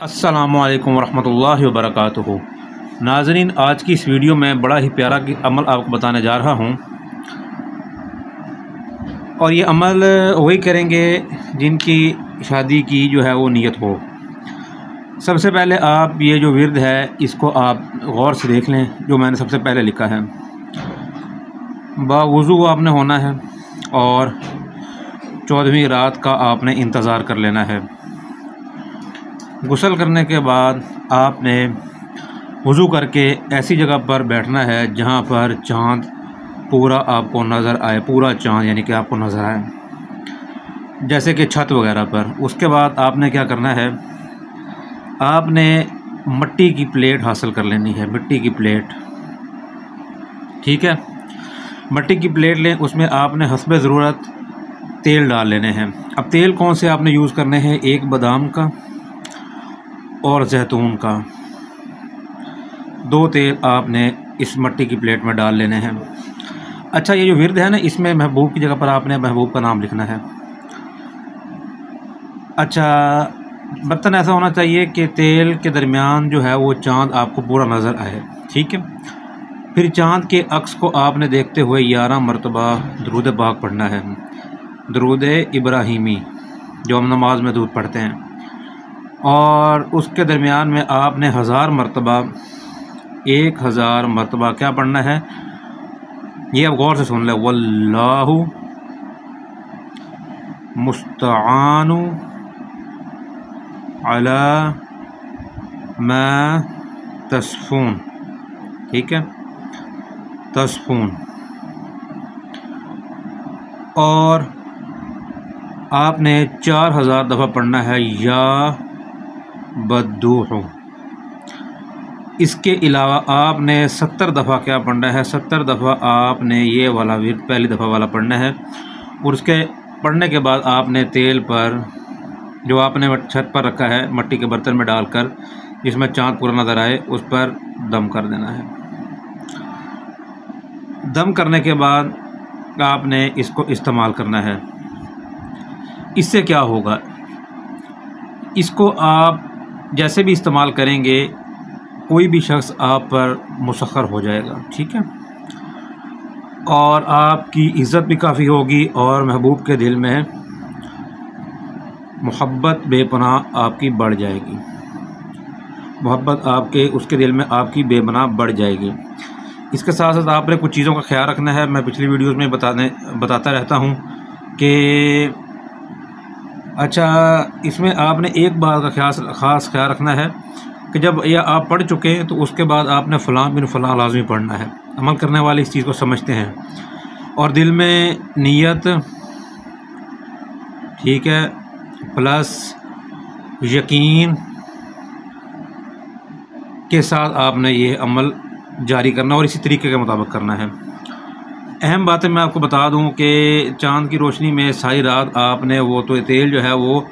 अस्सलामुअलैकुम वरहमतुल्लाहि वबरकातुहू। नाज़रीन, आज की इस वीडियो में बड़ा ही प्यारा अमल आपको बताने जा रहा हूँ और ये अमल वही करेंगे जिनकी शादी की जो है वो नीयत हो। सबसे पहले आप ये जो विर्द है इसको आप गौर से देख लें, जो मैंने सबसे पहले लिखा है। बावुज़ू आपने होना है और 14वीं रात का आपने इंतज़ार कर लेना है। गुस्ल करने के बाद आपने वज़ू करके ऐसी जगह पर बैठना है जहाँ पर चाँद पूरा आपको नज़र आए, पूरा चाँद यानी कि आपको नज़र आए, जैसे कि छत वगैरह पर। उसके बाद आपने क्या करना है, आपने मिट्टी की प्लेट हासिल कर लेनी है, मिट्टी की प्लेट, ठीक है। मिट्टी की प्लेट लें, उसमें आपने हस्बे ज़रूरत तेल डाल लेने हैं। अब तेल कौन से आपने यूज़ करने हैं, एक बादाम का और जैतून का, 2 तेल आपने इस मिट्टी की प्लेट में डाल लेने हैं। अच्छा, ये जो विर्द है ना, इसमें महबूब की जगह पर आपने महबूब का नाम लिखना है। अच्छा, बर्तन ऐसा होना चाहिए कि तेल के दरमियान जो है वो चाँद आपको पूरा नज़र आए, ठीक है। फिर चाँद के अक्स को आपने देखते हुए 11 मरतबा दरूद पाक पढ़ना है, दरूद इब्राहिमी, जो हम नमाज में दूध पढ़ते हैं। और उसके दरमियान में आपने 1000 मरतबा, 1000 मरतबा क्या पढ़ना है, ये अब गौर से सुन लें। वल्लाहु मुस्तआनु अला मा तस्फून, ठीक है, तस्फून। और आपने 4000 दफ़ा पढ़ना है या बद्दूहु। इसके अलावा आपने 70 दफ़ा क्या पढ़ना है, 70 दफ़ा आपने ये वाला विर्द पहली दफ़ा वाला पढ़ना है। और उसके पढ़ने के बाद आपने तेल पर, जो आपने छत पर रखा है मिट्टी के बर्तन में डालकर, जिसमें चाँद पूरा नज़र आए, उस पर दम कर देना है। दम करने के बाद आपने इसको इस्तेमाल करना है। इससे क्या होगा, इसको आप जैसे भी इस्तेमाल करेंगे कोई भी शख्स आप पर मुसख्खर हो जाएगा, ठीक है। और आपकी इज़्ज़त भी काफ़ी होगी और महबूब के दिल में मोहब्बत बेपनाह आपकी बढ़ जाएगी, मोहब्बत आपके उसके दिल में आपकी बेपनाह बढ़ जाएगी। इसके साथ साथ आपने कुछ चीज़ों का ख्याल रखना है। मैं पिछली वीडियोज़ में बताता रहता हूँ कि अच्छा, इसमें आपने एक बात का ख़ास ख्याल रखना है कि जब यह आप पढ़ चुके हैं तो उसके बाद आपने फ़लाँ बिन फ़लाँ लाज़मी पढ़ना है। अमल करने वाले इस चीज़ को समझते हैं और दिल में नीयत, ठीक है, प्लस यकीन के साथ आपने ये अमल जारी करना और इसी तरीके के मुताबिक करना है। अहम बातें मैं आपको बता दूं कि चाँद की रोशनी में सारी रात आपने वो तो तेल जो है वो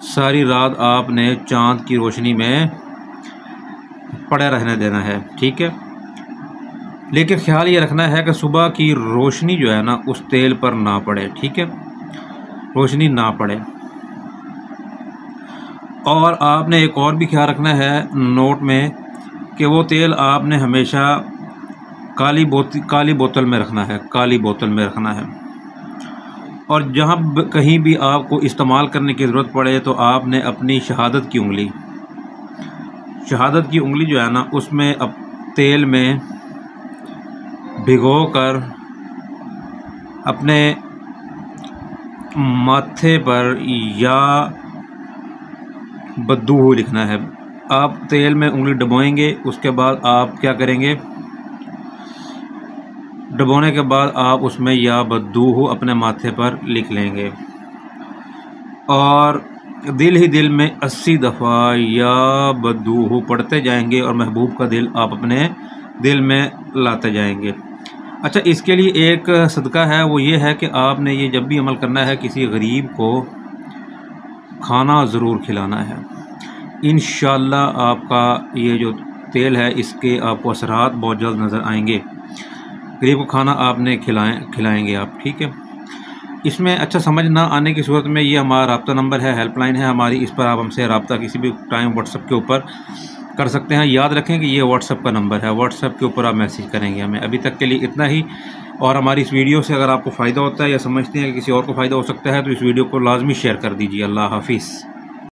सारी रात आपने चाँद की रोशनी में पड़े रहने देना है, ठीक है। लेकिन ख्याल ये रखना है कि सुबह की रोशनी जो है ना उस तेल पर ना पड़े, ठीक है, रोशनी ना पड़े। और आपने एक और भी ख्याल रखना है नोट में कि वो तेल आपने हमेशा काली बोतल में रखना है, काली बोतल में रखना है। और जहाँ कहीं भी आपको इस्तेमाल करने की ज़रूरत पड़े तो आपने अपनी शहादत की उंगली जो है ना उसमें अब तेल में भिगोकर अपने माथे पर या बद्दूहु लिखना है। आप तेल में उंगली डुबोएंगे, उसके बाद आप क्या करेंगे, डुबोने के बाद आप उसमें या बद्दूहु अपने माथे पर लिख लेंगे और दिल ही दिल में 80 दफ़ा या बद्दूहु पढ़ते जाएंगे और महबूब का दिल आप अपने दिल में लाते जाएंगे। अच्छा, इसके लिए एक सदका है, वो ये है कि आपने ये जब भी अमल करना है किसी गरीब को खाना ज़रूर खिलाना है। इंशाअल्लाह आपका ये जो तेल है इसके आपको असरात बहुत जल्द नज़र आएंगे। गरीब को खाना आपने खिलाएंगे आप, ठीक है। इसमें अच्छा समझ ना आने की सूरत में ये हमारा राब्ता नंबर है, हेल्पलाइन है हमारी, इस पर आप हमसे राब्ता किसी भी टाइम व्हाट्सएप के ऊपर कर सकते हैं। याद रखें कि ये व्हाट्सएप का नंबर है, व्हाट्सएप के ऊपर आप मैसेज करेंगे हमें। अभी तक के लिए इतना ही। और हमारी इस वीडियो से अगर आपको फ़ायदा होता है या समझते हैं कि किसी और को फ़ायदा हो सकता है तो इस वीडियो को लाजमी शेयर कर दीजिए। अल्लाह हाफिज़।